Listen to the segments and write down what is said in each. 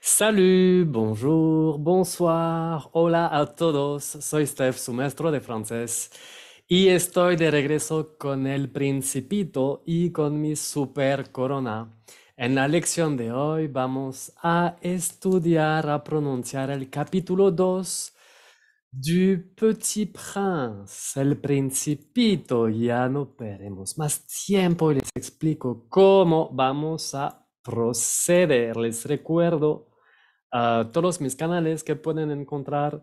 Salut, bonjour, bonsoir, hola a todos. Soy Steph, su maestro de francés, y estoy de regreso con el Principito y con mi super corona. En la lección de hoy vamos a estudiar, a pronunciar el capítulo 2 du Petit Prince, el Principito. Ya no perdemos más tiempo y les explico cómo vamos a proceder. Les recuerdo a todos mis canales que pueden encontrar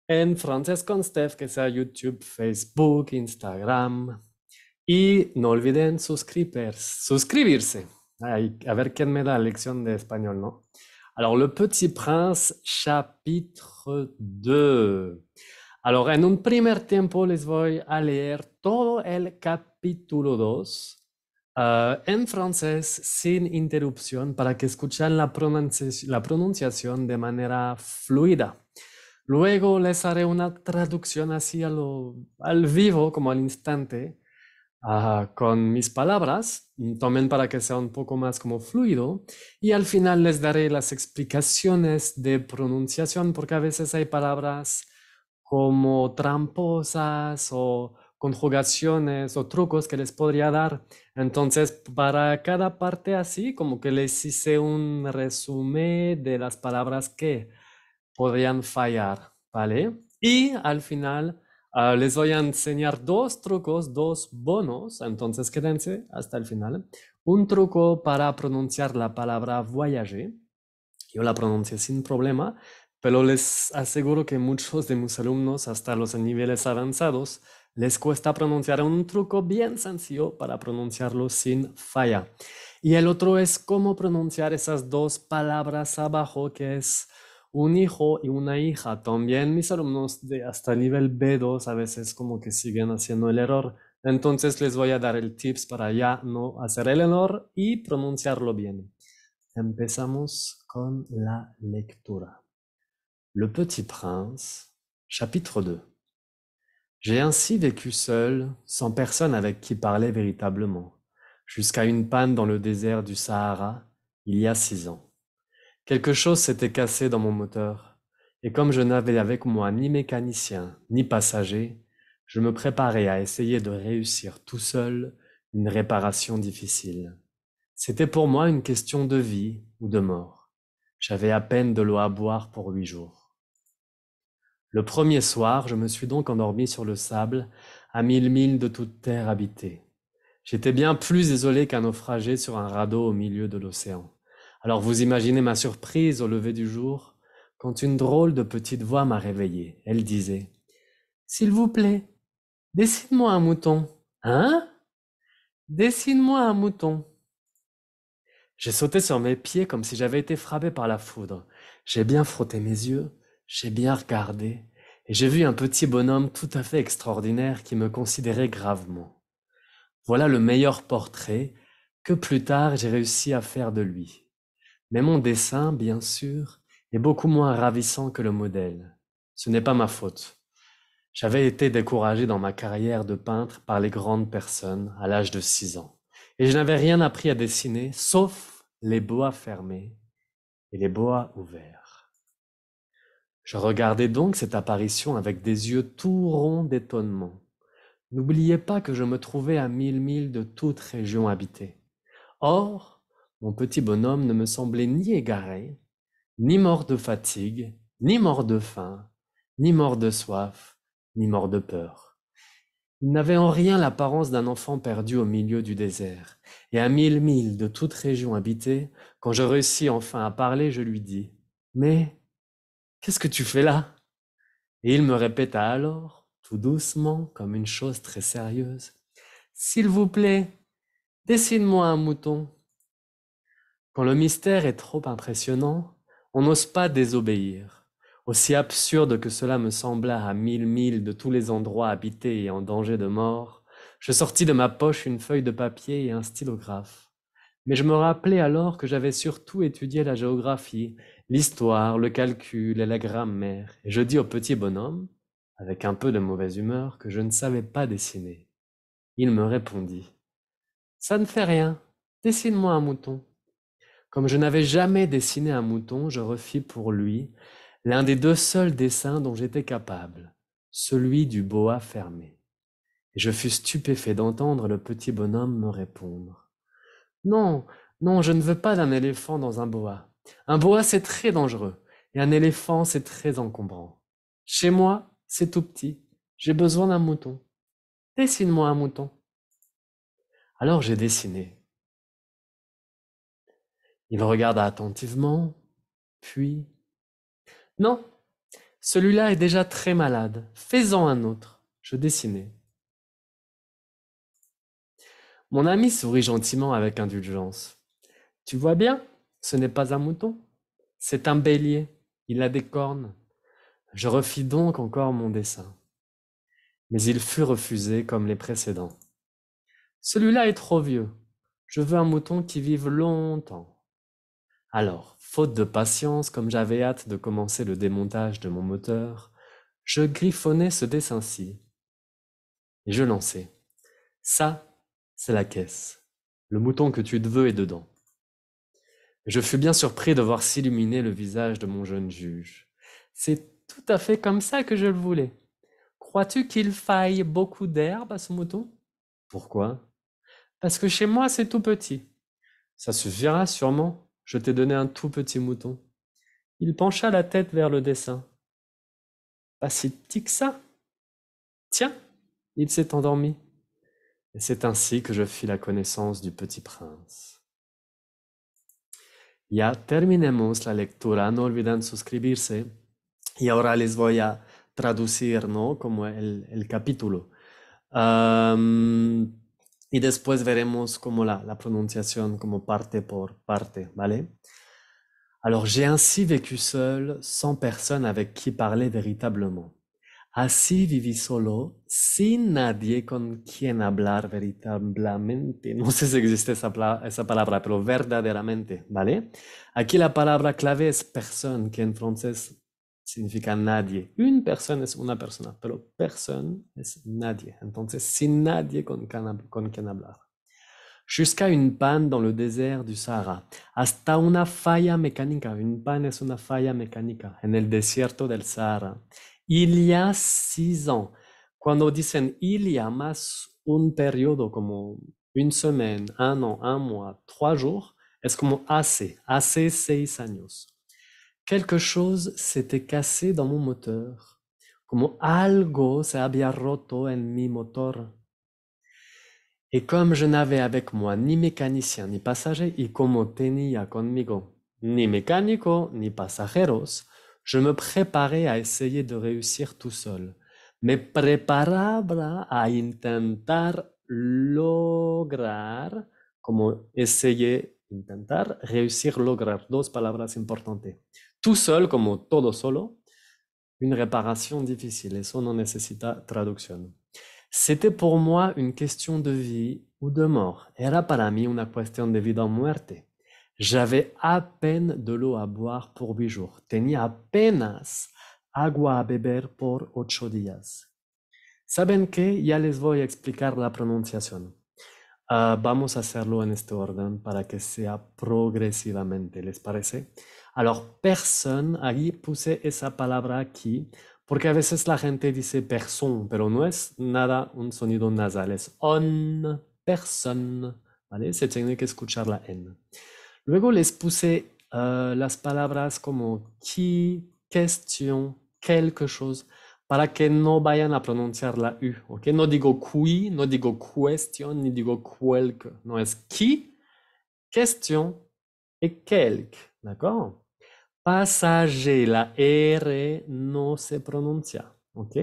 en Francés con Steph, que sea YouTube, Facebook, Instagram. Y no olviden suscribirse. Ay, a ver quién me da lección de español, ¿no? Alors, Le Petit Prince, chapitre 2. Alors, en un primer tiempo les voy a leer todo el capítulo 2 en francés sin interrupción para que escuchen la pronunciación de manera fluida. Luego les haré una traducción así al vivo, como al instante, con mis palabras, tomen para que sea un poco más como fluido, y al final les daré las explicaciones de pronunciación, porque a veces hay palabras como tramposas o conjugaciones o trucos que les podría dar. Entonces, para cada parte así, como que les hice un resumen de las palabras que podrían fallar, ¿vale? Y al final les voy a enseñar dos trucos, dos bonos, entonces quédense hasta el final. Un truco para pronunciar la palabra voyager. Yo la pronuncié sin problema, pero les aseguro que muchos de mis alumnos, hasta los niveles avanzados, les cuesta pronunciar un truco bien sencillo para pronunciarlo sin falla. Y el otro es cómo pronunciar esas dos palabras abajo, que es un hijo y una hija. También mis alumnos de hasta nivel B2 a veces como que siguen haciendo el error. Entonces les voy a dar el tips para ya no hacer el error y pronunciarlo bien. Empezamos con la lectura. Le Petit Prince, chapitre 2. J'ai ainsi vécu seul, sans personne avec qui parler véritablement, jusqu'à une panne dans le désert du Sahara, il y a 6 ans. Quelque chose s'était cassé dans mon moteur, et comme je n'avais avec moi ni mécanicien, ni passager, je me préparais à essayer de réussir tout seul une réparation difficile. C'était pour moi une question de vie ou de mort. J'avais à peine de l'eau à boire pour 8 jours. Le premier soir, je me suis donc endormi sur le sable, à 1000 milles de toute terre habitée. J'étais bien plus isolé qu'un naufragé sur un radeau au milieu de l'océan. Alors vous imaginez ma surprise au lever du jour, quand une drôle de petite voix m'a réveillé. Elle disait: S'il vous plaît, dessine-moi un mouton. Hein? Dessine-moi un mouton. J'ai sauté sur mes pieds comme si j'avais été frappé par la foudre. J'ai bien frotté mes yeux, j'ai bien regardé, et j'ai vu un petit bonhomme tout à fait extraordinaire qui me considérait gravement. Voilà le meilleur portrait que plus tard j'ai réussi à faire de lui. Mais mon dessin, bien sûr, est beaucoup moins ravissant que le modèle. Ce n'est pas ma faute. J'avais été découragé dans ma carrière de peintre par les grandes personnes à l'âge de 6 ans. Et je n'avais rien appris à dessiner, sauf les bois fermés et les bois ouverts. Je regardais donc cette apparition avec des yeux tout ronds d'étonnement. N'oubliez pas que je me trouvais à 1000 milles de toute région habitée. Or, mon petit bonhomme ne me semblait ni égaré, ni mort de fatigue, ni mort de faim, ni mort de soif, ni mort de peur. Il n'avait en rien l'apparence d'un enfant perdu au milieu du désert. Et à 1000 milles de toute région habitée, quand je réussis enfin à parler, je lui dis: Mais qu'est-ce que tu fais là? Et il me répéta alors, tout doucement, comme une chose très sérieuse: S'il vous plaît, dessine-moi un mouton. Quand le mystère est trop impressionnant, on n'ose pas désobéir. Aussi absurde que cela me sembla à 1000 milles de tous les endroits habités et en danger de mort, je sortis de ma poche une feuille de papier et un stylographe. Mais je me rappelai alors que j'avais surtout étudié la géographie, l'histoire, le calcul et la grammaire, et je dis au petit bonhomme, avec un peu de mauvaise humeur, que je ne savais pas dessiner. Il me répondit: Ça ne fait rien, dessine-moi un mouton. Comme je n'avais jamais dessiné un mouton, je refis pour lui l'un des deux seuls dessins dont j'étais capable, celui du boa fermé. Et je fus stupéfait d'entendre le petit bonhomme me répondre. Non, non, je ne veux pas d'un éléphant dans un boa. Un boa, c'est très dangereux, et un éléphant, c'est très encombrant. Chez moi, c'est tout petit. J'ai besoin d'un mouton. Dessine-moi un mouton. Alors j'ai dessiné. Il regarda attentivement, puis... Non, celui-là est déjà très malade. Fais-en un autre. Je dessinai. Mon ami sourit gentiment avec indulgence. Tu vois bien, ce n'est pas un mouton, c'est un bélier. Il a des cornes. Je refis donc encore mon dessin. Mais il fut refusé comme les précédents. Celui-là est trop vieux. Je veux un mouton qui vive longtemps. Alors, faute de patience, comme j'avais hâte de commencer le démontage de mon moteur, je griffonnai ce dessin-ci. Et je lançai. Ça, c'est la caisse. Le mouton que tu te veux est dedans. Je fus bien surpris de voir s'illuminer le visage de mon jeune juge. C'est tout à fait comme ça que je le voulais. Crois-tu qu'il faille beaucoup d'herbe à ce mouton? Pourquoi? Parce que chez moi, c'est tout petit. Ça suffira sûrement. Je t'ai donné un tout petit mouton. Il pencha la tête vers le dessin. Pas si petit que ça. Tiens, il s'est endormi. Et c'est ainsi que je fis la connaissance du petit prince. Ya terminemos la lectura. No olviden suscribirse. Y ahora les voy a traducir, ¿no? Como el capítulo. Y después veremos como la prononciación como parte por parte, ¿vale? Alors, j'ai ainsi vécu seul, sans personne avec qui parler véritablement. Así viví solo, sin nadie con quien hablar veritablemente. No sé si existe esa palabra, pero verdaderamente, ¿vale? Aquí la palabra clave es personne, que en francés significa nadie. Une personne es una persona, pero personne es nadie. Entonces, sin nadie con quien hablar. Jusqu'à une panne dans le désert du Sahara. Hasta una falla mecánica. Une panne es una falla mecánica en el desierto del Sahara. Il y a 6 ans. Cuando dicen il y a más un periodo como une semaine, un an, un mois, 3 jours, es como hace 6 años. Quelque chose s'était cassé dans mon moteur. Como algo se había roto en mi motor. Et comme je n'avais avec moi ni mécanicien ni passager, y como tenía conmigo ni mecánico ni pasajeros, je me préparais à essayer de réussir tout seul. Me preparaba a intentar lograr, como essayer, intentar, réussir, lograr, dos palabras importantes. Tout seul, como todo solo, une réparation difficile, eso no necesita traducción. C'était pour moi une question de vie ou de mort. Era para mí una cuestión de vida o muerte. J'avais à peine de l'eau à boire pour 8 jours. Tenía apenas agua a beber por 8 días. ¿Saben qué? Ya les voy a explicar la pronunciación. Vamos a hacerlo en este orden para que sea progresivamente, ¿les parece? Alors, personne, ahí puse esa palabra aquí, porque a veces la gente dice person, pero no es nada un sonido nasal, es on, person, ¿vale? Se tiene que escuchar la N. Luego les puse las palabras como qui, question, quelque chose, para que no vayan a pronunciar la U, ¿ok? No digo qui, no digo question, ni digo quelque. No es qui, question et quelque, ¿d'accord? Passager, la R no se pronuncia, ¿ok?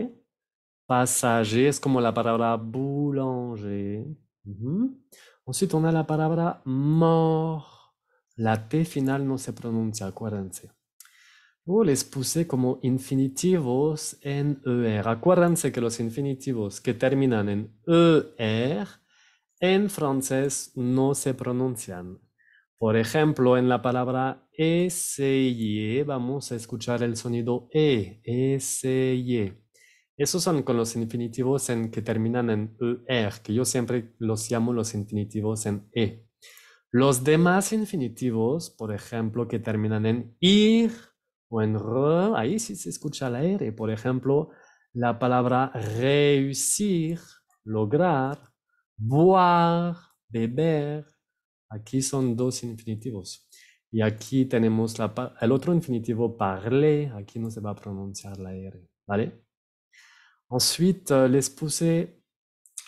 Passager es como la palabra boulanger. Ensuite, on a la palabra mort. La T final no se pronuncia, acuérdense. Luego les puse como infinitivos en ER. Acuérdense que los infinitivos que terminan en ER en francés no se pronuncian. Por ejemplo, en la palabra essayer vamos a escuchar el sonido essayer. Esos son con los infinitivos en que terminan en ER, que yo siempre los llamo los infinitivos en E. Los demás infinitivos, por ejemplo, que terminan en ir o en r, ahí sí se escucha la R. Por ejemplo, la palabra réussir, lograr, boire, beber. Aquí son dos infinitivos. Y aquí tenemos el otro infinitivo parler. Aquí no se va a pronunciar la R, ¿vale? Ensuite, les puse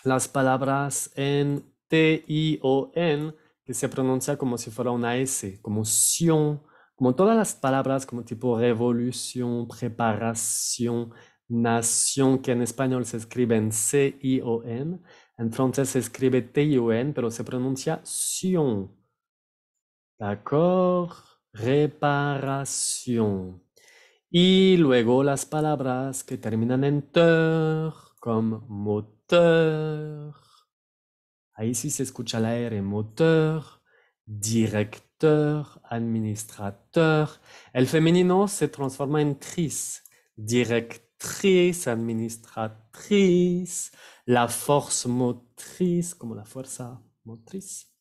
las palabras en T-I-O-N, que se pronuncia como si fuera una S, como sion, como todas las palabras como tipo revolución, preparación, nación, que en español se escribe en C-I-O-N, en francés se escribe T-I-O-N, pero se pronuncia sion. D'accord? Reparación. Y luego las palabras que terminan en ter, como moteur. Ahí sí se escucha la R, moteur, directeur, administrateur. El femenino se transforma en tris, directrice, administratrice, la force motrice, como la fuerza motriz.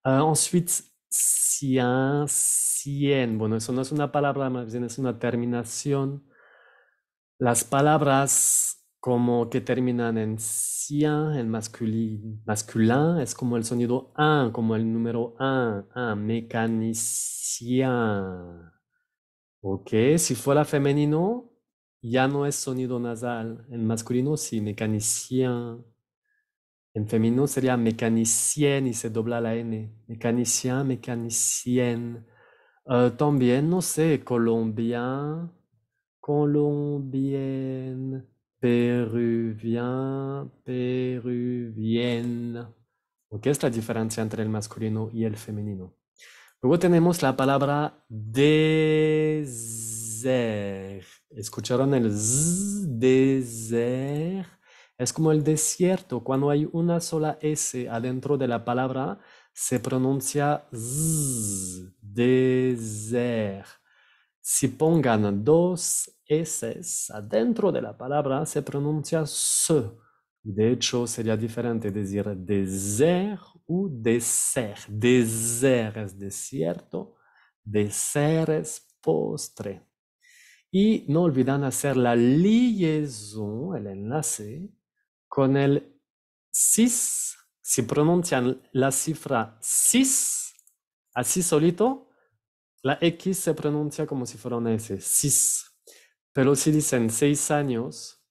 Ensuite, cien, cien. Bueno, eso no es una palabra, más bien es una terminación. Las palabras como que terminan en cien, en masculin, es como el sonido un, como el número un, mécanicien. Ok, si fuera femenino, ya no es sonido nasal. En masculino, sí, mécanicien. En femenino sería mécanicien y se dobla la N. Mécanicien, mécanicienne. También, no sé, colombien, colombienne, péruvien, péruvienne. ¿Ok? Es la diferencia entre el masculino y el femenino. Luego tenemos la palabra désert. ¿Escucharon el z? Désert. Es como el desierto. Cuando hay una sola S adentro de la palabra, se pronuncia z, désert. Si pongan dos S adentro de la palabra, se pronuncia s. De hecho, sería diferente decir désert o dessert. Désert es desierto, dessert es postre. Y no olvidan hacer la liaison, el enlace, con el 6. Si pronuncian la cifra 6 así solito, la X se pronuncia como si fuera una S, 6. Pero si dicen 6 años,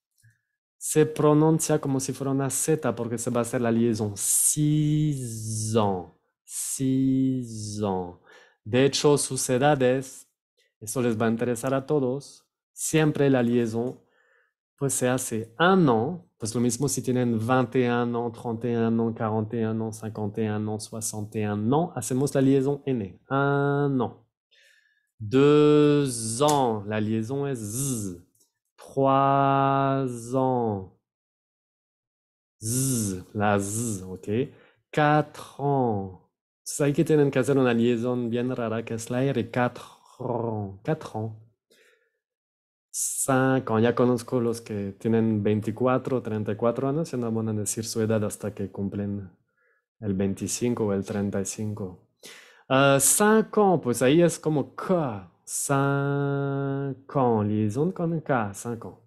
se pronuncia como si fuera una Z porque se va a hacer la liaison. 6 ans. 6 ans. De hecho, sus edades, eso les va a interesar a todos. Siempre la liaison pues se hace 1 an. Pues lo mismo si tienen 21 ans, 31 ans, 41 ans, 51 ans, 61 ans. Hacemos la liaison N. 1 an. 2 ans, la liaison est z. 3 ans, z, la z, ok. 4 ans. Hay que tienen que hacer una liaison bien rara que es la R. 4 ans. 4 ans. 5 ans. Ya conozco los que tienen 24 o 34 años y no van a decir su edad hasta que cumplen el 25 o el 35. 5 ans, pues ahí es como K. 5 ans, liaison con K, 5 ans.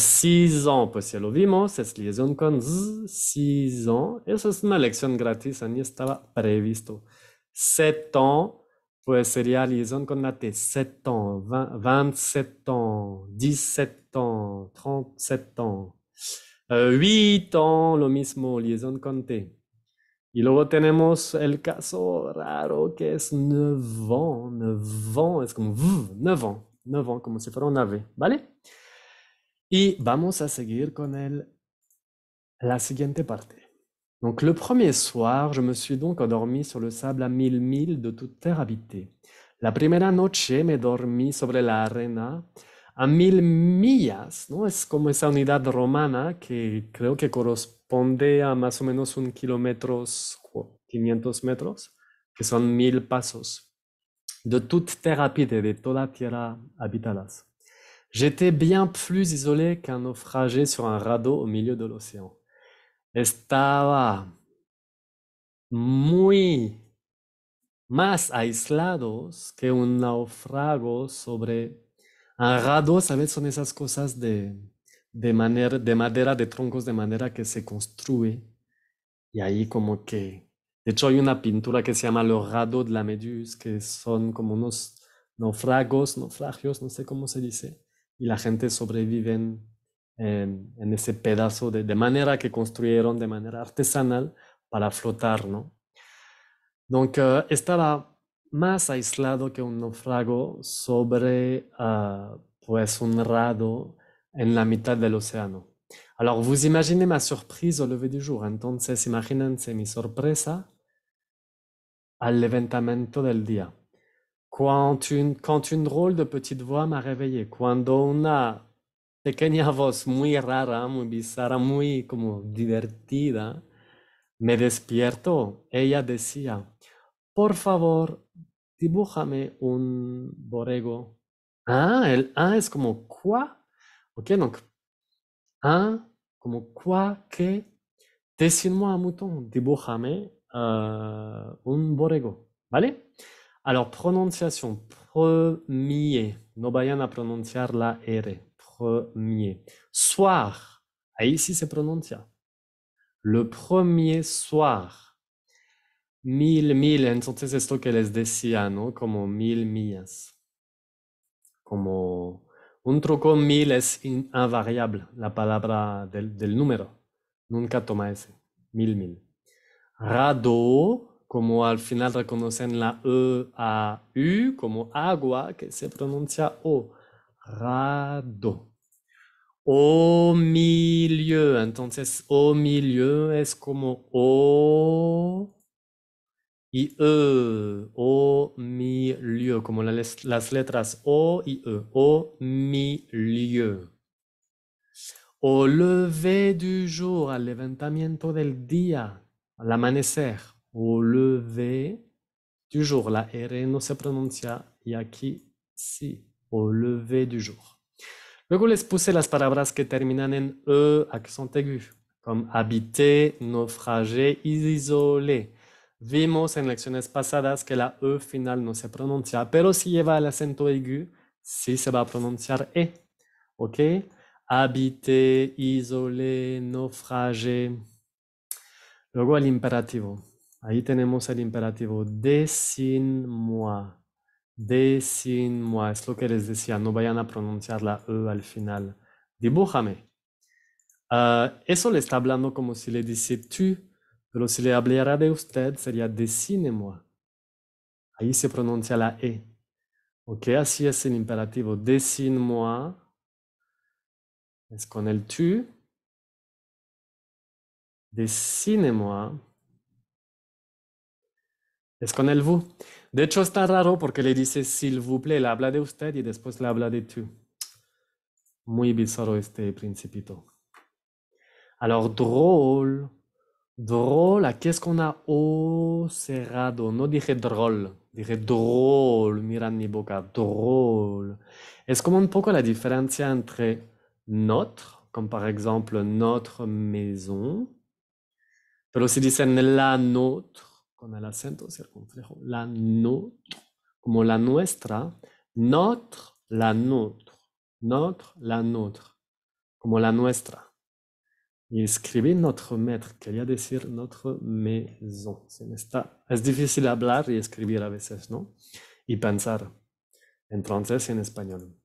6 ans, pues ya lo vimos, es liaison con Z, 6 ans. Eso es una lección gratis, a mí estaba previsto. 7 ans, pues sería liaison con la T, 7 ans, 27 ans, 17 ans, 37 ans. 8 ans, lo mismo, liaison con T. Y luego tenemos el caso raro que es 9 ans. 9 ans es como 9 ans. 9 ans, como si fuera un ave, ¿vale? Y vamos a seguir con la siguiente parte. Donc le premier soir, je me suis donc endormi sur le sable à 1000 milles de toute terre habitée. La primera noche me dormí sobre la arena a 1000 millas, ¿no? Es como esa unidad romana que creo que corresponde a más o menos 1 kilómetro, 500 metros, que son 1000 pasos. De toute terre habitée, de toda tierra habitadas. J'étais bien plus isolé qu'un naufragé sur un radeau au milieu de l'océan. Estaba muy más aislados que un naufrago sobre un rado, ¿sabes? Son esas cosas de madera, de troncos de madera que se construye. Y ahí como que, de hecho hay una pintura que se llama Los rados de la Méduse, que son como unos naufragios, no sé cómo se dice, y la gente sobrevive en ese pedazo de manera que construyeron de manera artesanal para flotar, ¿no? Donc, estaba más aislado que un naufrago sobre pues un rado en la mitad del océano. Alors, vous imaginez ma surprise au lever du jour. Entonces, imagínense mi sorpresa al levantamiento del día. Quand une drôle de petite voix m'a réveillé. Cuando una pequeña voz muy rara, muy bizarra, muy como divertida, me despiertó. Ella decía, por favor, dibújame un borrego. Ah, el A es como quoi. Ok, donc un, como quoi, que. Dessine-moi un mouton. Dibújame un borrego. ¿Vale? Alors, prononciation. Premier. No vayan a pronunciar la R. Premier. Soir. Ahí sí se pronuncia. Le premier soir. Mil. Entonces esto que les decía, ¿no? Como 1000 millas. Como un truco 1000 es invariable, la palabra del número. Nunca toma ese. Mil. Rado, como al final reconocen la E a U, como agua, que se pronuncia O. Rado. Au milieu. Entonces, au milieu es como O y E. Au milieu, como las letras O y E. Au milieu. Au lever du jour, al levantamiento del día, al amanecer. Au lever du jour. La R no se pronuncia y aquí sí. Au lever du jour. Luego les puse las palabras que terminan en E, accent aigu, como habiter, naufrager, isoler. Vimos en lecciones pasadas que la E final no se pronuncia, pero si lleva el acento aigu, sí se va a pronunciar E. ¿Ok? Habiter, isoler, naufrager. Luego el imperativo. Ahí tenemos el imperativo. Dessine-moi. Dessine-moi. Es lo que les decía. No vayan a pronunciar la E al final. Dibújame. Eso le está hablando como si le dice tú, pero si le hablara de usted sería dessine-moi. Ahí se pronuncia la E. Ok, así es el imperativo. Dessine-moi. Es con el tú. Dessine-moi. Es con el vous. De hecho, está raro porque le dice s'il vous plaît, le habla de usted y después le habla de tú. Muy bizarro este principito. Alors, drôle. Drôle, aquí es con una O cerrado. No dije drôle, dije drôle. Mira mi boca, drôle. Es como un poco la diferencia entre notre, como par exemple notre maison. Pero si dicen la nôtre, con el acento circunflejo, la nôtre, como la nuestra, notre, la nôtre, notre, la nôtre, como la nuestra. Y escribí notre maître, quería decir notre maison. Es difícil hablar y escribir a veces, ¿no? Y pensar en francés y en español.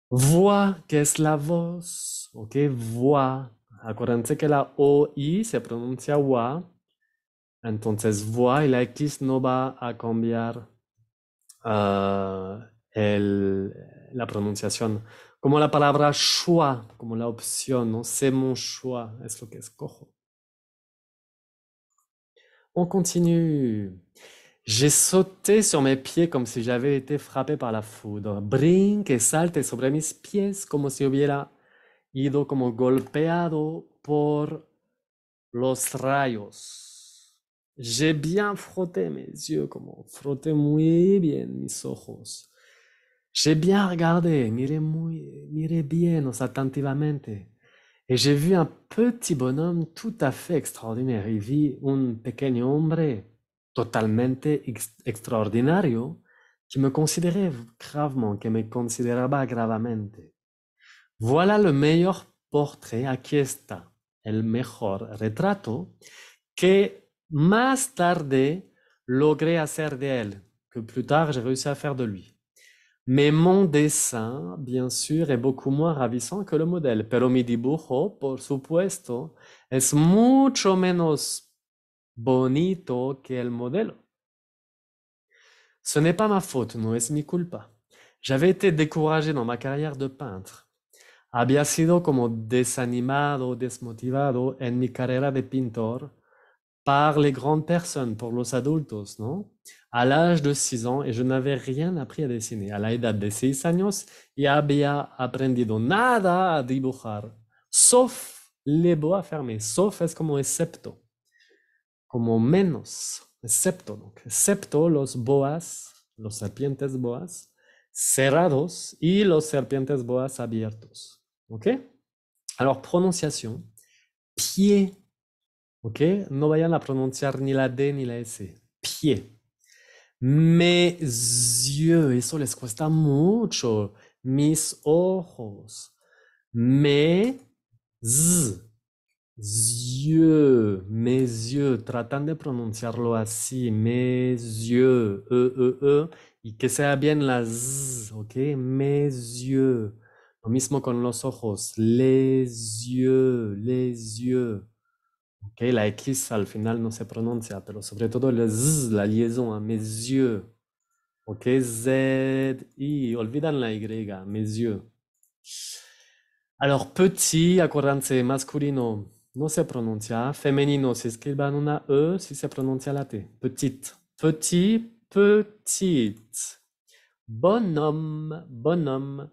Voix, que es la voz, ¿ok? Voix. Acuérdense que la OI se pronuncia wa. Entonces, voix y la X no va a cambiar la pronunciación. Como la palabra choix, como la opción, ¿no? C'est mon choix, es lo que escojo. On continue. J'ai sauté sur mes pieds comme si j'avais été frappé par la foudre. Brinque, salte sobre mis pies como si hubiera ido como golpeado por los rayos. J'ai bien frotté mes yeux, como frotté muy bien mis ojos. J'ai bien regardé, miré bien, o sea, attentivamente. Et j'ai vu un petit bonhomme tout à fait extraordinaire. Y vi un pequeño hombre totalmente extraordinario que me considérait gravement, que me consideraba gravemente. Voilà le meilleur portrait, aquí está el mejor retrato que más tarde logré hacer de él, que plus tard j'ai réussi à faire de lui. Mais mon dessin, bien sûr, est beaucoup moins ravissant que le modèle, pero mi dibujo, por supuesto, es mucho menos bonito que el modelo. Ce n'est pas ma faute, no es mi culpa. J'avais été découragé dans ma carrière de peintre. Había sido como desanimado, desmotivado en mi carrera de pintor par les grandes personnes, por los adultos, ¿no? À l'âge de 6 ans, et je n'avais rien appris à dessiner. A la edad de 6 años, ya había aprendido nada a dibujar, sauf les boas fermés. Sauf es como excepto, como menos, excepto. Donc, excepto los boas, los serpientes boas, cerrados y los serpientes boas abiertos. ¿Ok? Alors, prononciation. Pied. ¿Ok? No vayan a pronunciar ni la D ni la S. Pied. Mes yeux. Eso les cuesta mucho. Mis ojos. Mes yeux. Mes yeux. Tratan de pronunciarlo así. Mes yeux. Y que sea bien la Z. ¿Ok? Mes yeux. Lo mismo con los ojos. Les yeux. Les yeux. Ok, la X al final no se pronuncia, pero sobre todo el Z, la liaison a mes yeux. Ok, Z, I, olvidan la Y, mes yeux. Alors, petit, acuérdense, masculino no se pronuncia, femenino se escriban una E, si se pronuncia la T. Petite, petit, petite. Bonhomme, bonhomme.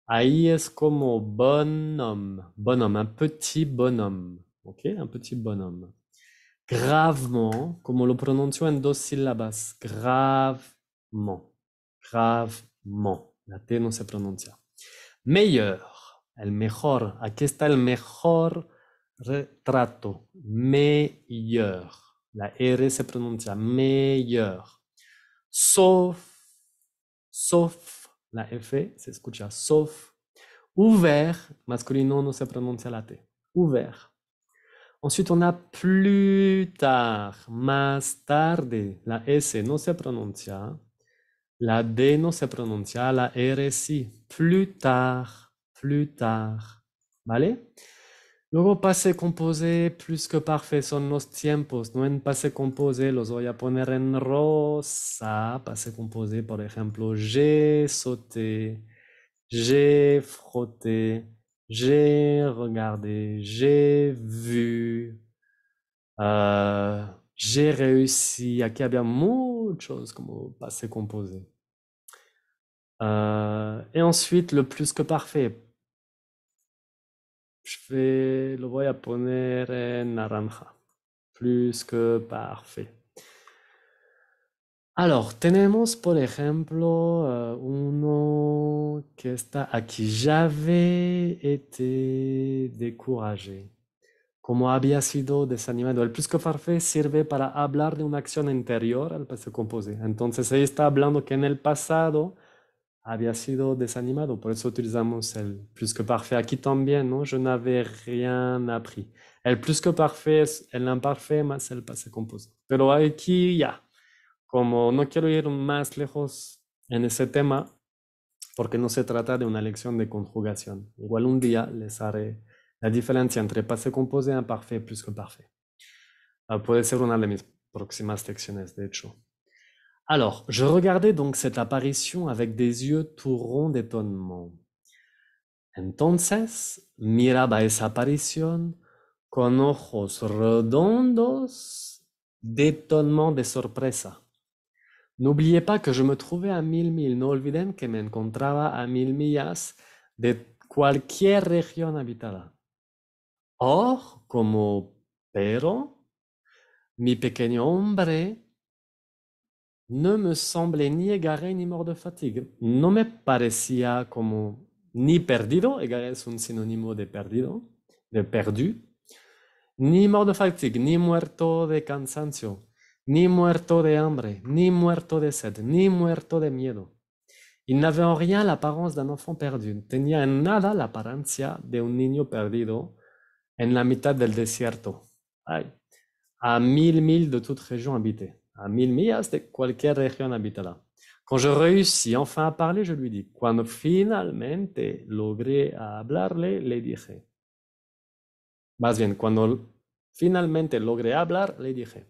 Ahí es como bonhomme, bonhomme, un petit bonhomme. Ok, un petit bonhomme. Gravement, como lo pronuncio en 2 sílabas, gravement, gravement. La T no se pronuncia. Meilleur, el mejor. Aquí está el mejor retrato. Meilleur. La R se pronuncia meilleur. Sauf, sauf. La F se escucha sauf. Ouvert, masculino no se pronuncia la T. Ouvert. Ensuite, on a plus tard, más tarde. La S no se pronuncia. La D no se pronuncia. La R sí. Plus tard, plus tard. ¿Vale? Luego, passé composé, plus que parfait, son los tiempos. No en passé composé, los voy a poner en rosa. Passé composé, por ejemplo, j'ai sauté, j'ai frotté. J'ai regardé, j'ai vu, j'ai réussi. Aquí había muchos como passé composé. Et ensuite, le plus que parfait. Lo voy a poner en naranja. Plus que parfait. Alors, tenemos, por ejemplo, uno que está aquí. J'avais été découragé. Como había sido desanimado. El plus que parfait sirve para hablar de una acción anterior al passé composé. Entonces, ahí está hablando que en el pasado había sido desanimado. Por eso utilizamos el plus que parfait. Aquí también, ¿no? Je n'avais rien appris. El plus que parfait es el imparfait más el passé composé. Pero aquí ya. Como no quiero ir más lejos en ese tema, porque no se trata de una lección de conjugación. Igual un día les haré la diferencia entre passé composé et imparfait plus que parfait. Puede ser una de mis próximas lecciones, de hecho. Alors, je regardais donc cette apparition avec des yeux tout ronds d'étonnement. Entonces, miraba esa aparición con ojos redondos d'étonnement, de sorpresa. N'oubliez pas que je me trouvais a 1000 milles. No olviden que me encontraba a 1000 millas de cualquier región habitada. Or, pero, mi pequeño hombre no me semblait ni égaré ni mort de fatigue. No me parecía como ni perdido, égaré es un sinónimo de perdido, de perdu, ni mort de fatigue, ni muerto de cansancio. ni muerto de hambre, ni muerto de sed, ni muerto de miedo. Il n'avait en rien l'apparence d'un enfant perdu. Tenía en nada la apariencia de un niño perdido en la mitad del desierto. Ay, a 1000 milles de toute région habitée. A 1000 millas de cualquier región habitada. Quand je réussis enfin à parler, je lui dis. Cuando finalmente logré hablarle, le dije. Más bien, cuando finalmente logré hablar, le dije.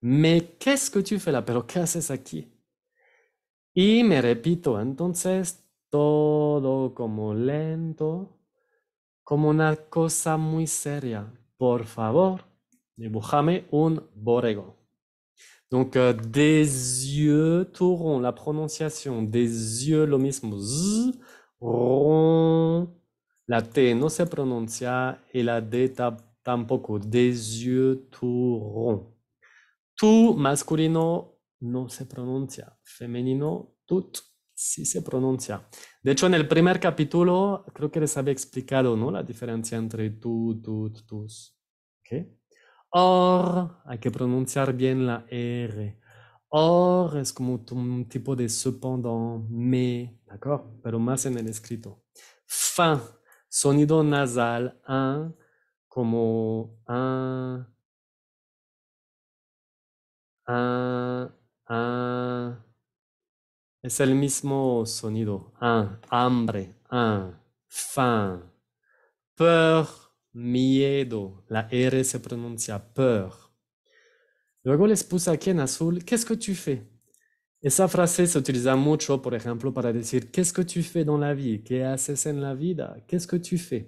Mais qu'est-ce que tu fais là? ¿Pero qué haces aquí? Y me repito, entonces, todo como lento, como una cosa muy seria. Por favor, dibújame un borrego. Donc, des yeux tout ronds, la prononciation des yeux, lo mismo, z, rond, la T no se pronuncia y la D tampoco, des yeux tout ronds. Tout masculino no se pronuncia, femenino tout sí se pronuncia. De hecho, en el primer capítulo creo que les había explicado, ¿no? La diferencia entre tú, tut, tus. ¿Ok? Or, hay que pronunciar bien la R. Or es como un tipo de cependant, mais, ¿d'accord? Pero más en el escrito. Fin, sonido nasal, un, como un, es el mismo sonido. Un, hambre, un, faim, peur, miedo. La R se pronuncia peur. Luego les puse aquí en azul, ¿qué es que tu fais? Esa frase se utiliza mucho, por ejemplo, para decir, ¿qué es que tu fais dans la vie? ¿Qué haces en la vida? ¿Qué es que tu fais?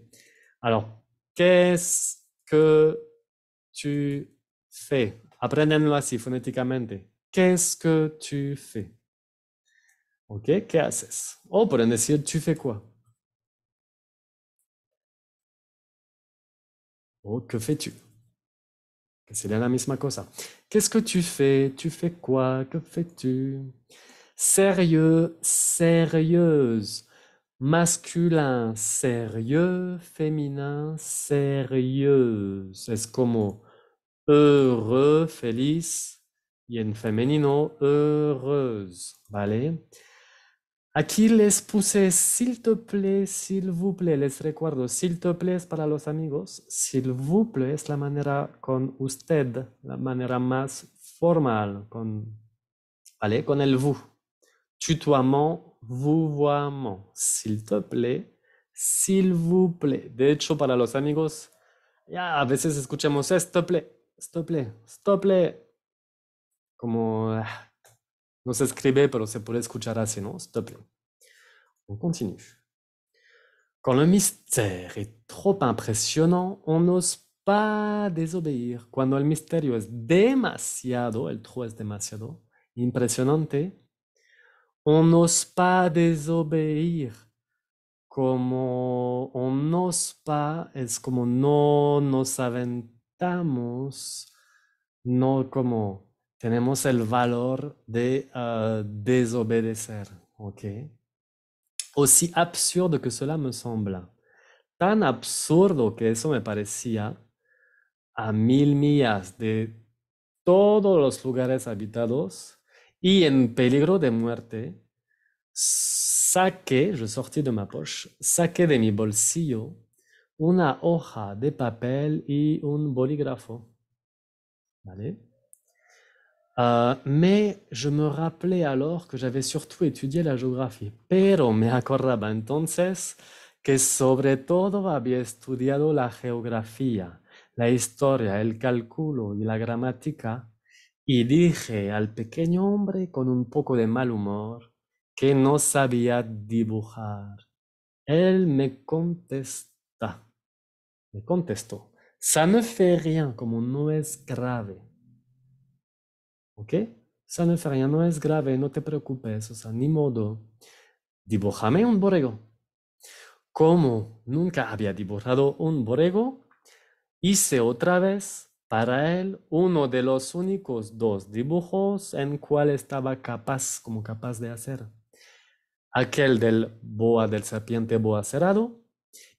Alors, ¿qué es que tu fais? Apréndanlo así fonéticamente. ¿Qué es que tu fais? ¿Ok? ¿Qué haces? O pueden decir, ¿tu fais quoi? O ¿que fais-tu? Que sería la misma cosa. Qu'est-ce que tu fais? Tu fais quoi? Que fais-tu? Sérieux, sérieuse. Masculin, sérieux. Féminin, sérieuse. Es como heureux, feliz. Y en femenino, heureuse. ¿Vale? Aquí les puse s'il te plaît, s'il vous plaît. Les recuerdo, s'il te plaît es para los amigos. S'il vous plaît es la manera con usted, la manera más formal, ¿vale? Con el vous. Tutoiement, vouvoiement. S'il te plaît, s'il vous plaît. De hecho, para los amigos, ya a veces escuchamos s'il te plaît, s'il te plaît, s'il te plaît. Como no se escribe, pero se puede escuchar así, ¿no? S'il te plaît. On continue. Quand le mystère est trop impresionante, on n'ose pas désobéir. Cuando el misterio es demasiado, el trop es demasiado, impresionante, on n'ose pas désobéir. Como on n'ose pas, es como no nos aventamos, no como tenemos el valor de desobedecer, ¿ok? Aussi absurde que cela me sembla. Tan absurdo que eso me parecía a 1000 millas de todos los lugares habitados y en peligro de muerte, je sortis de ma poche, saqué de mi bolsillo una hoja de papel y un bolígrafo. ¿Vale? Mais je me rappelais alors que j'avais surtout étudié la géographie. Pero me acordaba entonces que sobre todo había estudiado la geografía, la historia, el cálculo y la gramática. Y dije al pequeño hombre con un poco de mal humor que no sabía dibujar. Él me contestó, ça ne fait rien, como no es grave. ¿Ok? Ça ne fait rien, no es grave, no te preocupes, o sea, ni modo. Dibújame un borrego. Como nunca había dibujado un borrego, hice otra vez para él uno de los únicos dos dibujos en cual estaba capaz de hacer. Aquel del serpiente boa cerrado,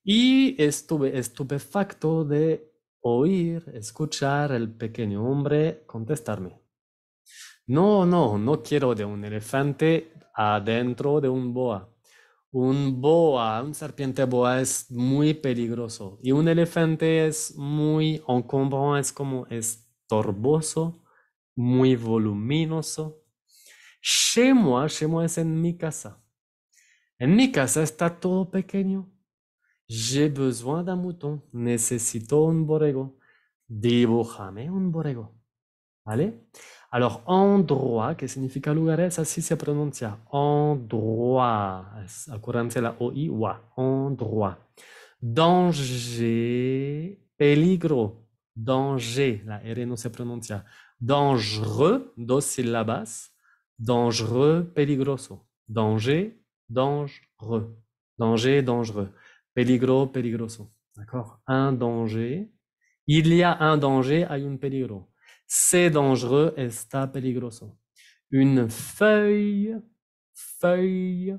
y estuve estupefacto de escuchar el pequeño hombre contestarme. No, no, no quiero de un elefante adentro de un boa. Un boa, un serpiente boa es muy peligroso y un elefante es muy encumbrante, es como estorboso, muy voluminoso. Chez moi es en mi casa. En mi casa está todo pequeño. J'ai besoin d'un mouton. Necesito un borrego. Dibújame un borrego. ¿Vale? Alors, endroit, que significa lugares, así se pronuncia. Endroit. Acuérdense la OI, wa. Endroit. Danger, peligro. Danger, la R no se pronuncia. Dangereux, dos sílabas. Dangereux, peligroso. Danger, dangereux. Danger, dangereux. Peligro, peligroso. D'accord? Un danger. Il y a un danger, hay un peligro. C'est dangereux, está peligroso. Une feuille, feuille.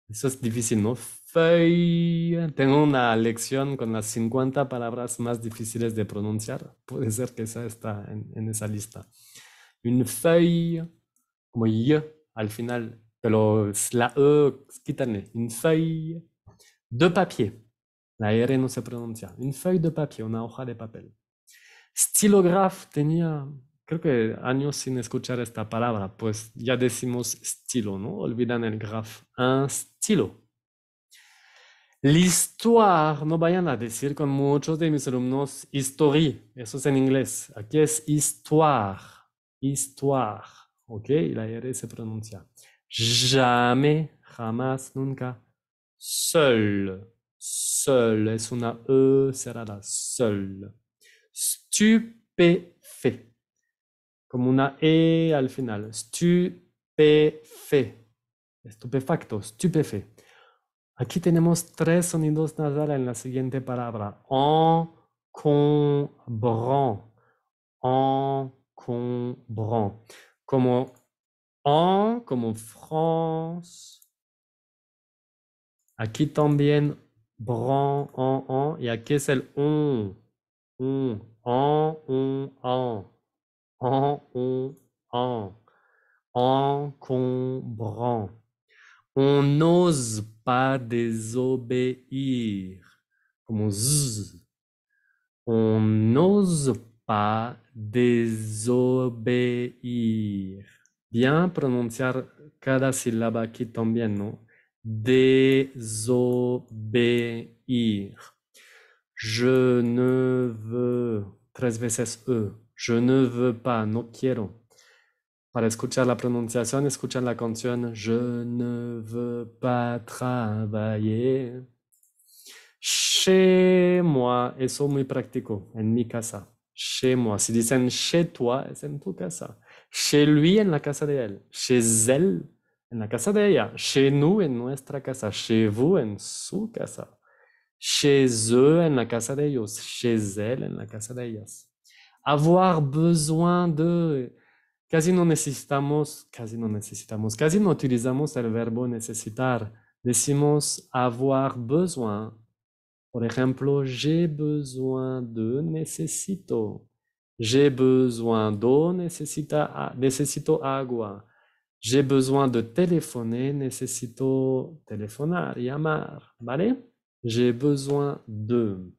Eso es difícil, ¿no? Feuille. Tengo una lección con las 50 palabras más difíciles de pronunciar. Puede ser que esa está en esa lista. Une feuille, como y al final, pero la quítale. Une feuille de papier. La R no se pronuncia. Une feuille de papier, una hoja de papel. Stilograph tenía, creo que años sin escuchar esta palabra, pues ya decimos estilo, ¿no? Olvidan el graph. Un stilo. L'histoire, no vayan a decir con muchos de mis alumnos history, eso es en inglés. Aquí es histoire, histoire, ¿ok? La R se pronuncia. Jamais, jamás, nunca. Seul, seul, es una E cerrada, seul. Stupéfait, como una E al final. Stupéfait, estupefacto, stupéfait. Aquí tenemos tres sonidos nasales en la siguiente palabra. Encombrant, encombrant. Como en, como France. Aquí también bran, en, y aquí es el un, encombrant. On n'ose pas désobéir. Como z. On n'ose pas désobéir. Bien pronunciar cada sílaba aquí también, ¿no? Désobéir. Je ne veux. Tres veces E. Je ne veux pas, no quiero. Para escuchar la pronunciación, escuchan la canción Je ne veux pas travailler. Chez moi, eso muy práctico, en mi casa. Chez moi. Si dicen chez toi, es en tu casa. Chez lui, en la casa de él. Chez elle, en la casa de ella. Chez nous, en nuestra casa. Chez vous, en su casa. Chez eux, en la casa de ellos. Chez elle, en la casa de ellas. Avoir besoin de. Casi no necesitamos, casi no utilizamos el verbo necesitar. Decimos avoir besoin. Por ejemplo, j'ai besoin de, necesito. J'ai besoin d'eau, necesito agua. J'ai besoin de téléphoner, necesito telefonar, llamar, ¿vale? J'ai besoin de.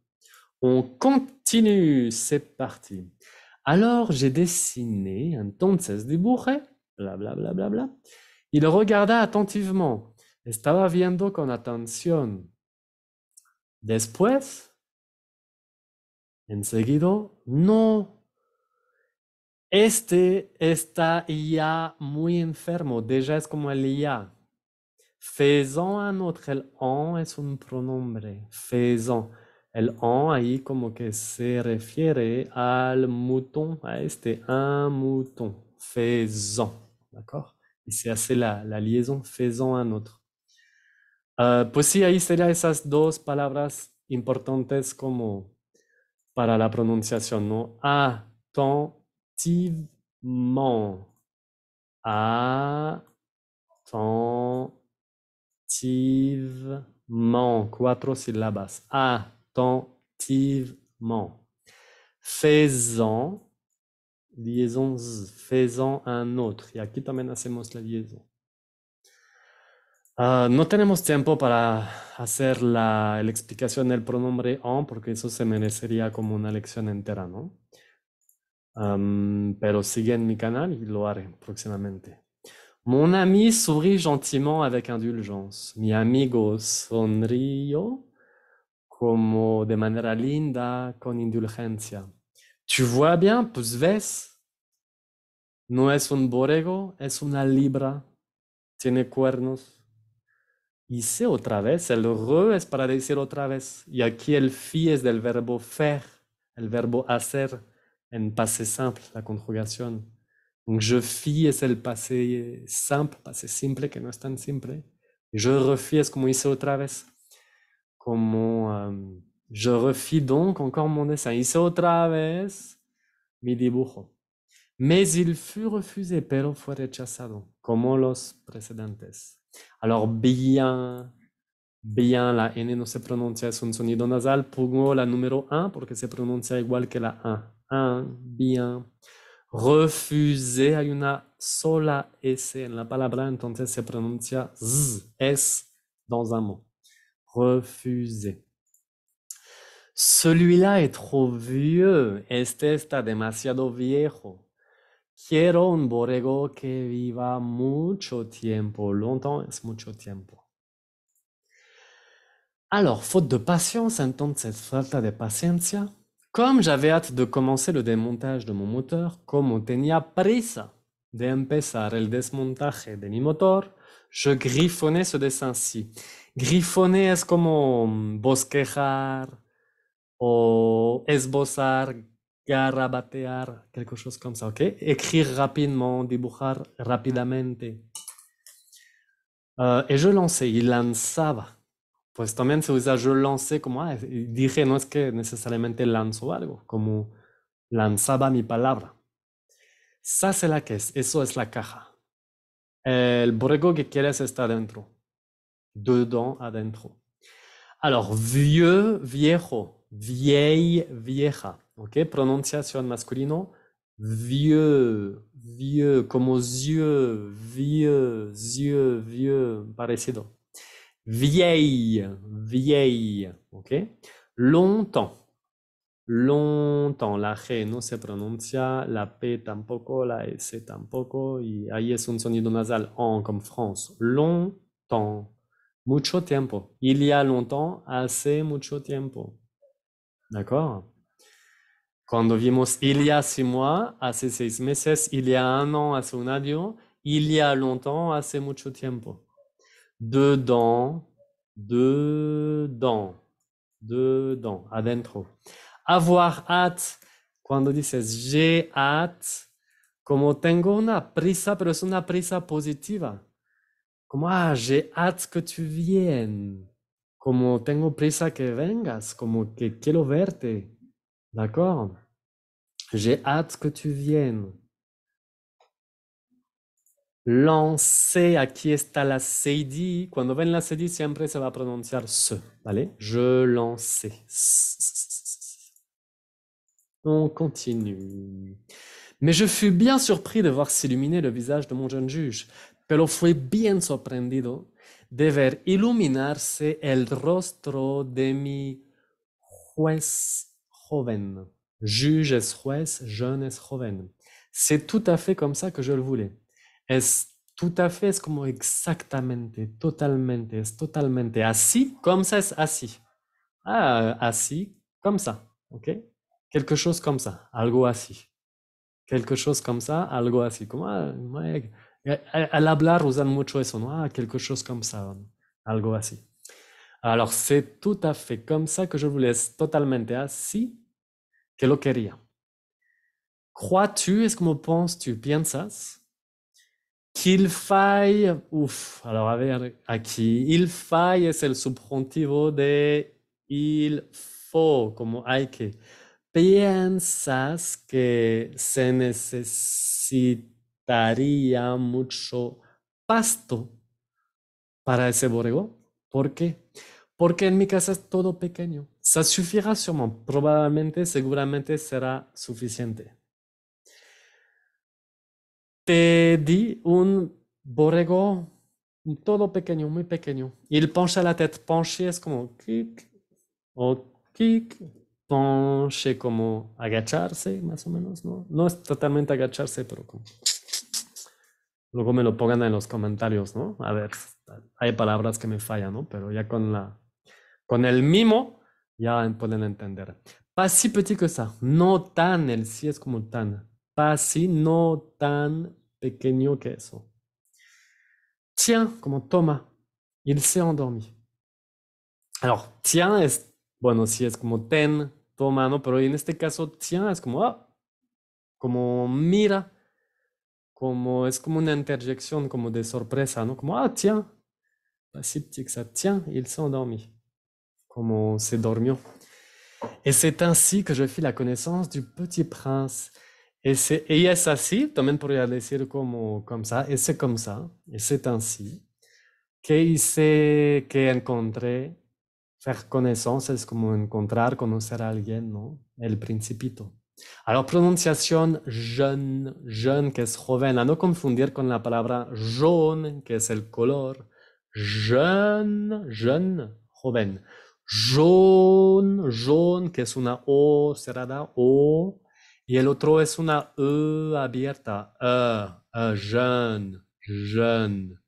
On continue, c'est parti. Alors j'ai dessiné, entonces dibujé, bla bla bla bla bla. Il regarda attentivement. Estaba viendo con atención. Después, enseguida, no. Este está ya muy enfermo. Déjà es como el ya. Faisant un autre, el en es un pronombre. Faisant. El en ahí como que se refiere al mouton, a este, un mouton. Faisant. D'accord? Y se hace la liaison faisant un autre. Pues sí, ahí serían esas dos palabras importantes como para la pronunciación, ¿no? Attentivement. Attentivement. Cuatro sílabas. Attentivement. Faisant. liaison z, faisant un autre. Y aquí también hacemos la liaison. No tenemos tiempo para hacer la explicación del pronombre en, porque eso se merecería como una lección entera, ¿no? Pero sigue en mi canal y lo haré próximamente. Mon ami sourit gentiment avec indulgence. Mi amigo sonrió como de manera linda con indulgencia. Tu vois bien, pues ves, no es un borrego, es una libra, tiene cuernos. Hice otra vez, el re es para decir otra vez. Y aquí el fi es del verbo faire, el verbo hacer en passé simple, la conjugación. Donc je fis es el passé simple, que no es tan simple. Je refis es como hice otra vez. Como je refis donc encore mon dessin. Hice otra vez mi dibujo. Mais il fut refusé, pero fue rechazado, como los precedentes. Alors bien, bien, la N no se pronuncia, es un sonido nasal. Pongo la número 1 porque se pronuncia igual que la A. Un, bien. Refusé, hay una sola S en la palabra, entonces se pronuncia Z, S dans un mot. Refusé. Celui-là est trop vieux. Este está demasiado viejo. Quiero un borrego que viva mucho tiempo. Longtemps es mucho tiempo. Alors, faute de patience, entonces falta de paciencia. Comme j'avais hâte de commencer le démontage de mon moteur, como tenía prisa de empezar el desmontaje de mi motor, je griffonnais ce dessin-ci. Griffonner es como bosquejar o esbozar, garabatear, quelque chose comme ça, ¿ok? Écrire rapidement, dibujar rápidamente. Et je lançais, il lanzaba. Pues también se usa yo lancé como, dije, no es que necesariamente lanzo algo, como lanzaba mi palabra. Ça, c'est la caisse, eso es la caja. El borrego que quieres está adentro, dedans, adentro. Alors, vieux, viejo, vieille, vieja, ¿ok? Prononciación masculino, vieux, vieux, como yeux, vieux, yeux, vieux, parecido. Vieille, vieille, ¿ok? Longtemps, longtemps. La G no se pronuncia, la P tampoco, la S tampoco, y ahí es un sonido nasal, en comme France. Longtemps, mucho tiempo. Il y a longtemps, hace mucho tiempo. D'accord? Cuando vimos il y a 6 mois, hace 6 meses, il y a un an, hace un año, il y a longtemps, hace mucho tiempo. Dedans, dedans, dedans, adentro. Avoir hâte, cuando dices j'ai hâte, como tengo una prisa, pero es una prisa positiva. Como, j'ai hâte que tu viennes. Como tengo prisa que vengas, como que quiero verte. D'accord? J'ai hâte que tu viennes. Lancer, aquí está la CD. Cuando ven la CD siempre se va a pronunciar se, ¿vale? Je lancé. On continue. Mais je fus bien surpris de voir s'illuminer le visage de mon jeune juge, pero fui bien sorprendido de ver iluminarse el rostro de mi juez joven. Juge es juez, jeune es joven. C'est tout à fait comme ça que je le voulais. Es tout à fait, es como exactamente, totalmente, es totalmente así, comme ça es así. Así, comme ça, ¿ok? Quelque chose comme ça, algo así. Quelque chose comme ça, algo así. Como, al hablar usan mucho eso, ¿no? Quelque chose comme ça, algo así. Alors, c'est tout à fait comme ça que je voulais, es totalmente así que lo quería. Crois-tu, es como penses-tu, piensas, qu'il faille, alors a ver, aquí, il faille es el subjuntivo de il faut, como hay que. ¿Piensas que se necesitaría mucho pasto para ese borrego? ¿Por qué? Porque en mi casa es todo pequeño. Ça suffira sûrement, probablemente, seguramente será suficiente. Te di un borrego todo pequeño, muy pequeño. Il pencha la tête. Pencher es como kick o kick. Penche como agacharse, más o menos, ¿no? No es totalmente agacharse, pero como... Luego me lo pongan en los comentarios, ¿no? A ver, hay palabras que me fallan, ¿no? Pero ya con el mimo ya pueden entender. Pas si petit que ça. No tan, el sí es como tan. Pas si, no tan pequeño que eso. Tiens, como toma. Il s'est endormi. Alors, tiens es, bueno, sí es como ten, toma, ¿no? Pero en este caso, tiens es como, ah, como mira, como es como una interjección, como de sorpresa, ¿no? Como, ah, tiens, pas si petit que ça. Tiens, il s'est endormi. Como se durmió. Et c'est ainsi que je fis la connaissance du petit prince. Y es así, también podría decir como ça, et c'est comme ça, et c'est ainsi, que hice, que encontré, faire connaissance es como encontrar, conocer a alguien, ¿no? El principito. Alors, pronunciación jeune, jeune, que es joven, a no confundir con la palabra jaune, que es el color. Jeune, jeune, joven. Jaune, jaune, que es una O cerrada, O, y el otro es una E abierta, jeune, jeune,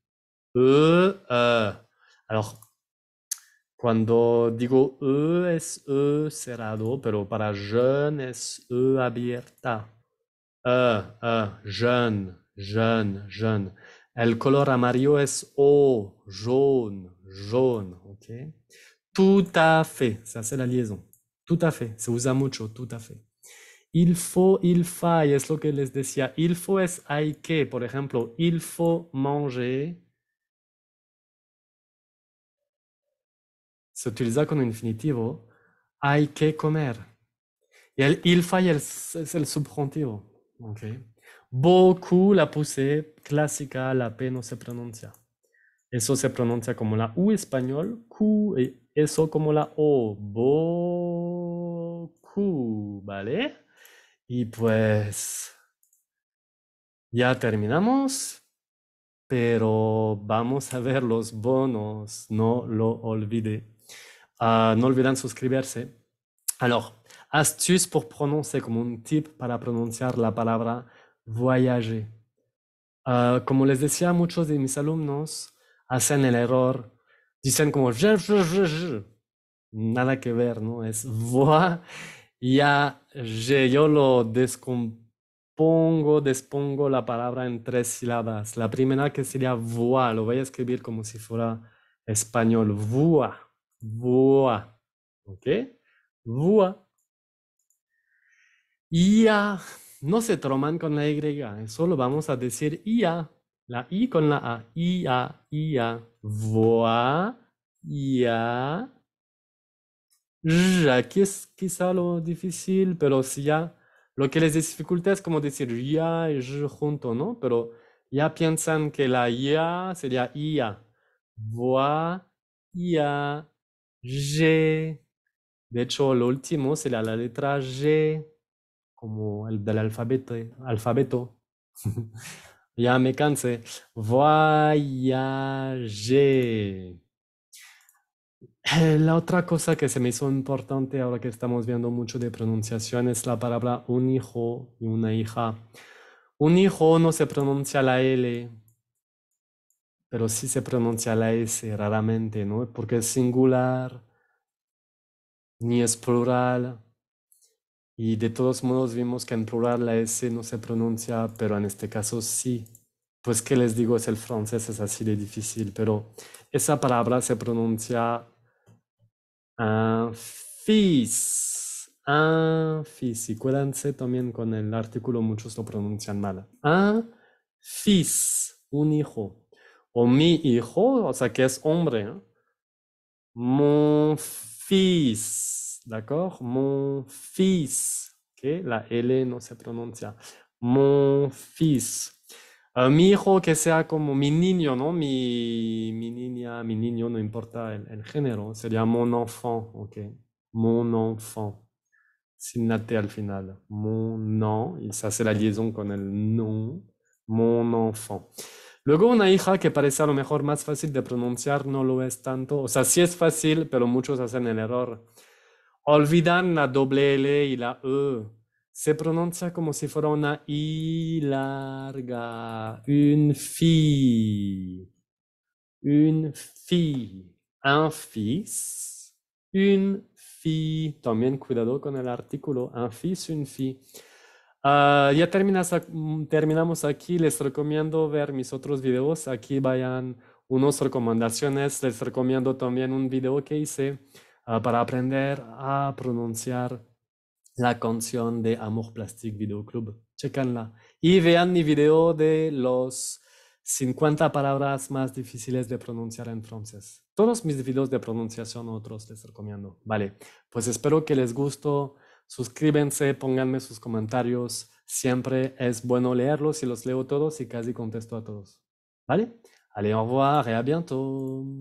Alors, cuando digo es cerrado, pero para jeune es abierta. Jeune, jeune, jeune. El color amarillo es O, jaune, jaune, ¿ok? Tout à fait, ça c'est la liaison. Tout à fait, se usa mucho, tout à fait. Il faut, il faille, es lo que les decía. Il faut es hay que, por ejemplo, il faut manger. Se utiliza con infinitivo. Hay que comer. Y el il faille es el subjuntivo. ¿Ok? Beaucoup, la puse clásica, la P no se pronuncia. Eso se pronuncia como la U español, Q, y eso como la O, beaucoup, ¿vale? Y pues ya terminamos, pero vamos a ver los bonos, no lo olvide. No olviden suscribirse. Alors, astuce pour prononcer, como un tip para pronunciar la palabra voyager. Como les decía, muchos de mis alumnos hacen el error, dicen como nada que ver, ¿no? Es voyager. Yo lo despongo la palabra en 3 sílabas. La primera que sería voix, lo voy a escribir como si fuera español. Voix, voix, ¿ok? Voix. IA, no se troman con la Y, solo vamos a decir IA, la I con la A, IA, IA, voa, IA, aquí es quizá lo difícil, pero si ya, lo que les dificulta es como decir ya y junto, ¿no? Pero ya piensan que la IA sería IA, voa, IA, G, de hecho lo último sería la letra G, como el del alfabeto. Ya me cansé. Voyager. La otra cosa que se me hizo importante ahora que estamos viendo mucho de pronunciación es la palabra un hijo y una hija. Un hijo no se pronuncia la L, pero sí se pronuncia la S raramente, ¿no? Porque es singular, ni es plural. Y de todos modos vimos que en plural la S no se pronuncia, pero en este caso sí. Pues qué les digo, es el francés, es así de difícil, pero esa palabra se pronuncia un fils, un fils. Y cuídense también con el artículo, muchos lo pronuncian mal. Un fils, un hijo. O mi hijo, o sea que es hombre, ¿no? Mon fils, d'accord? Mon fils. ¿Ok? La L no se pronuncia. Mon fils. Mi hijo que sea como mi niño, ¿no? Mi niña, mi niño, no importa el género, sería mon enfant, ¿ok? Mon enfant. Sin la T al final. Mon nom, y se hace la liaison con el nom. Mon enfant. Luego una hija que parece a lo mejor más fácil de pronunciar, no lo es tanto. O sea, sí es fácil, pero muchos hacen el error. Olvidan la doble L y la E. Se pronuncia como si fuera una I larga. Une fille. Une fille. Un fils. Une fille. También cuidado con el artículo. Un fils, une fille. Ya terminamos aquí. Les recomiendo ver mis otros videos. Aquí vayan unas recomendaciones. Les recomiendo también un video que hice para aprender a pronunciar la canción de Amor Plastic Video Club. Chécanla. Y vean mi video de los 50 palabras más difíciles de pronunciar en francés. Todos mis videos de pronunciación, otros les recomiendo. Vale, pues espero que les guste. Suscríbanse, pónganme sus comentarios. Siempre es bueno leerlos y los leo todos y casi contesto a todos. ¿Vale? Allez, au revoir et à bientôt.